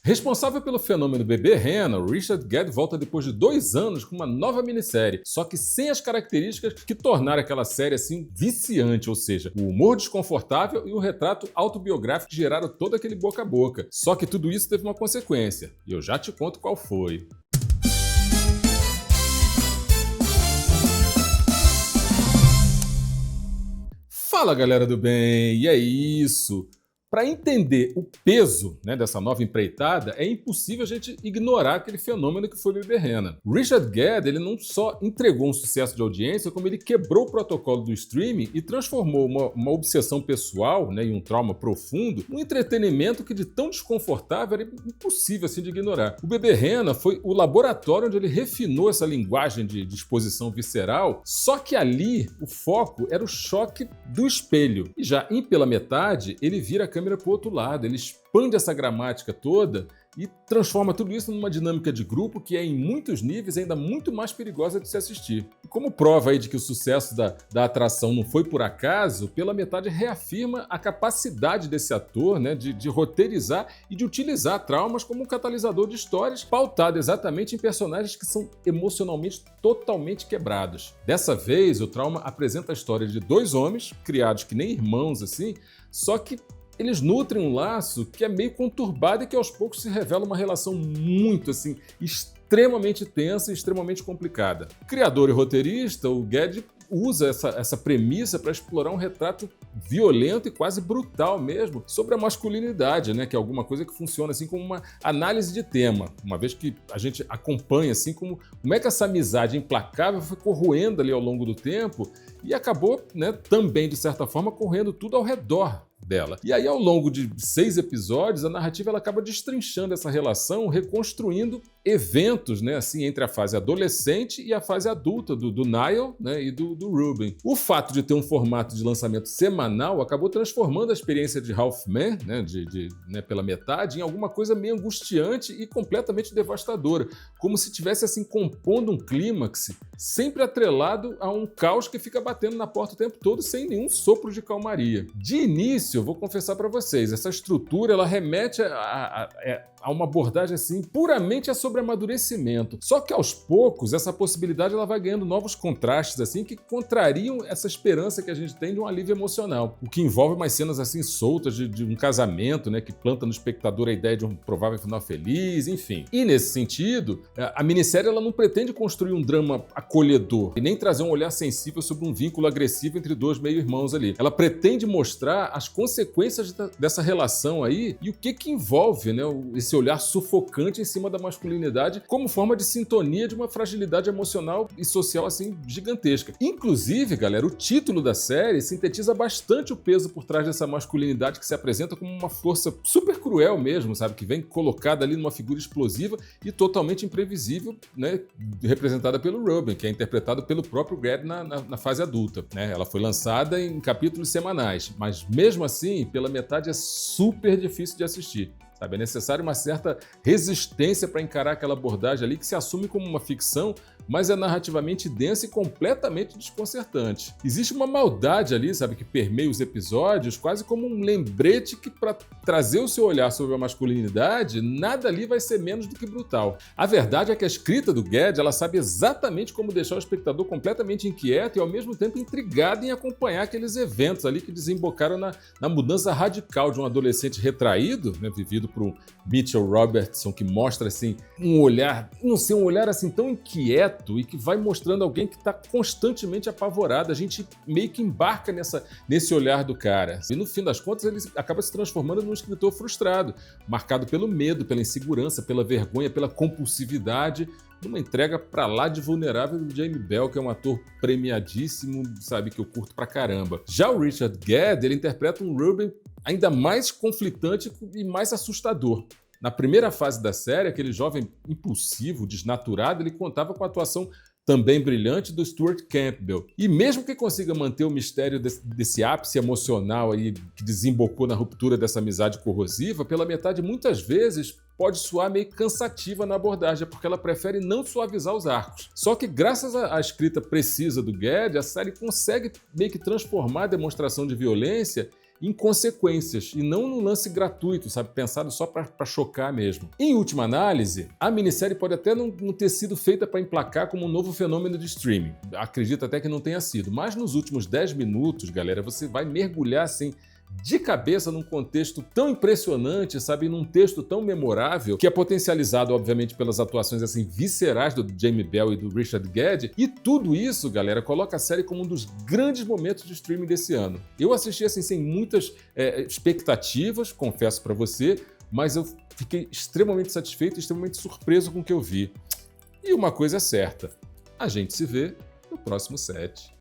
Responsável pelo fenômeno bebê rena, Richard Gere volta depois de 2 anos com uma nova minissérie, só que sem as características que tornaram aquela série assim viciante, ou seja, o humor desconfortável e o retrato autobiográfico que geraram todo aquele boca a boca. Só que tudo isso teve uma consequência, e eu já te conto qual foi. Fala, galera do bem, e é isso! Para entender o peso, dessa nova empreitada, é impossível a gente ignorar aquele fenômeno que foi Bebê Rena. Richard Gere, ele não só entregou um sucesso de audiência, como ele quebrou o protocolo do streaming e transformou uma obsessão pessoal, e um trauma profundo num entretenimento que de tão desconfortável era impossível assim de ignorar. O Bebê Rena foi o laboratório onde ele refinou essa linguagem de exposição visceral, só que ali o foco era o choque do espelho. E já pela metade, ele vira a câmera para o outro lado, ele expande essa gramática toda e transforma tudo isso numa dinâmica de grupo que é, em muitos níveis, ainda muito mais perigosa de se assistir. E como prova aí de que o sucesso da atração não foi por acaso, pela metade reafirma a capacidade desse ator de roteirizar e de utilizar traumas como um catalisador de histórias, pautado exatamente em personagens que são emocionalmente totalmente quebrados. Dessa vez, o trauma apresenta a história de 2 homens, criados que nem irmãos assim, só que eles nutrem um laço que é meio conturbado e que aos poucos se revela uma relação muito, assim, extremamente tensa e extremamente complicada. Criador e roteirista, o Gere usa essa premissa para explorar um retrato violento e quase brutal mesmo sobre a masculinidade, que é alguma coisa que funciona assim como uma análise de tema, uma vez que a gente acompanha assim como é que essa amizade implacável foi corroendo ali ao longo do tempo e acabou, também de certa forma correndo tudo ao redor dela. E aí, ao longo de 6 episódios, a narrativa ela acaba destrinchando essa relação, reconstruindo eventos, assim, entre a fase adolescente e a fase adulta do Niall, e do Ruben. O fato de ter um formato de lançamento semanal acabou transformando a experiência de Half Man, pela metade, em alguma coisa meio angustiante e completamente devastadora, como se tivesse assim compondo um clímax, sempre atrelado a um caos que fica batendo na porta o tempo todo sem nenhum sopro de calmaria. De início, eu vou confessar para vocês, essa estrutura ela remete a uma abordagem assim puramente sobre amadurecimento. Só que aos poucos essa possibilidade ela vai ganhando novos contrastes assim que contrariam essa esperança que a gente tem de um alívio emocional, o que envolve umas cenas assim soltas de um casamento, que planta no espectador a ideia de um provável final feliz, enfim. E nesse sentido, a minissérie ela não pretende construir um drama acolhedor e nem trazer um olhar sensível sobre um vínculo agressivo entre 2 meio-irmãos ali. Ela pretende mostrar as consequências dessa relação aí e o que envolve, esse olhar sufocante em cima da masculinidade como forma de sintonia de uma fragilidade emocional e social assim gigantesca. Inclusive, galera, o título da série sintetiza bastante o peso por trás dessa masculinidade que se apresenta como uma força super cruel mesmo, sabe? Que vem colocada ali numa figura explosiva e totalmente imprevisível, representada pelo Ruben, que é interpretado pelo próprio Gere na fase adulta, Ela foi lançada em capítulos semanais, mas mesmo assim, pela metade é super difícil de assistir. É necessário uma certa resistência para encarar aquela abordagem ali que se assume como uma ficção, mas é narrativamente densa e completamente desconcertante. Existe uma maldade ali, que permeia os episódios, quase como um lembrete que, para trazer o seu olhar sobre a masculinidade, nada ali vai ser menos do que brutal. A verdade é que a escrita do Gere, ela sabe exatamente como deixar o espectador completamente inquieto e, ao mesmo tempo, intrigado em acompanhar aqueles eventos ali que desembocaram na mudança radical de um adolescente retraído, vivido por um Mitchell Robertson, que mostra assim um olhar, não sei, um olhar assim tão inquieto e que vai mostrando alguém que está constantemente apavorado. A gente meio que embarca nesse olhar do cara. E no fim das contas ele acaba se transformando num escritor frustrado, marcado pelo medo, pela insegurança, pela vergonha, pela compulsividade, numa entrega pra lá de vulnerável do Jamie Bell, que é um ator premiadíssimo, que eu curto pra caramba. Já o Richard Gere, ele interpreta um Ruben ainda mais conflitante e mais assustador. Na primeira fase da série, aquele jovem impulsivo, desnaturado, ele contava com a atuação também brilhante do Stuart Campbell. E mesmo que consiga manter o mistério desse ápice emocional aí que desembocou na ruptura dessa amizade corrosiva, pela metade muitas vezes pode soar meio cansativa na abordagem, porque ela prefere não suavizar os arcos. Só que graças à escrita precisa do Gere, a série consegue meio que transformar a demonstração de violência em consequências e não num lance gratuito, sabe? Pensado só para chocar mesmo. Em última análise, a minissérie pode até não ter sido feita para emplacar como um novo fenômeno de streaming. Acredito até que não tenha sido. Mas nos últimos 10 minutos, galera, você vai mergulhar assim de cabeça num contexto tão impressionante, sabe, num texto tão memorável, que é potencializado, obviamente, pelas atuações assim viscerais do Jamie Bell e do Richard Gere, e tudo isso, galera, coloca a série como um dos grandes momentos de streaming desse ano. Eu assisti assim sem muitas expectativas, confesso pra você, mas eu fiquei extremamente satisfeito e extremamente surpreso com o que eu vi. E uma coisa é certa, a gente se vê no próximo set.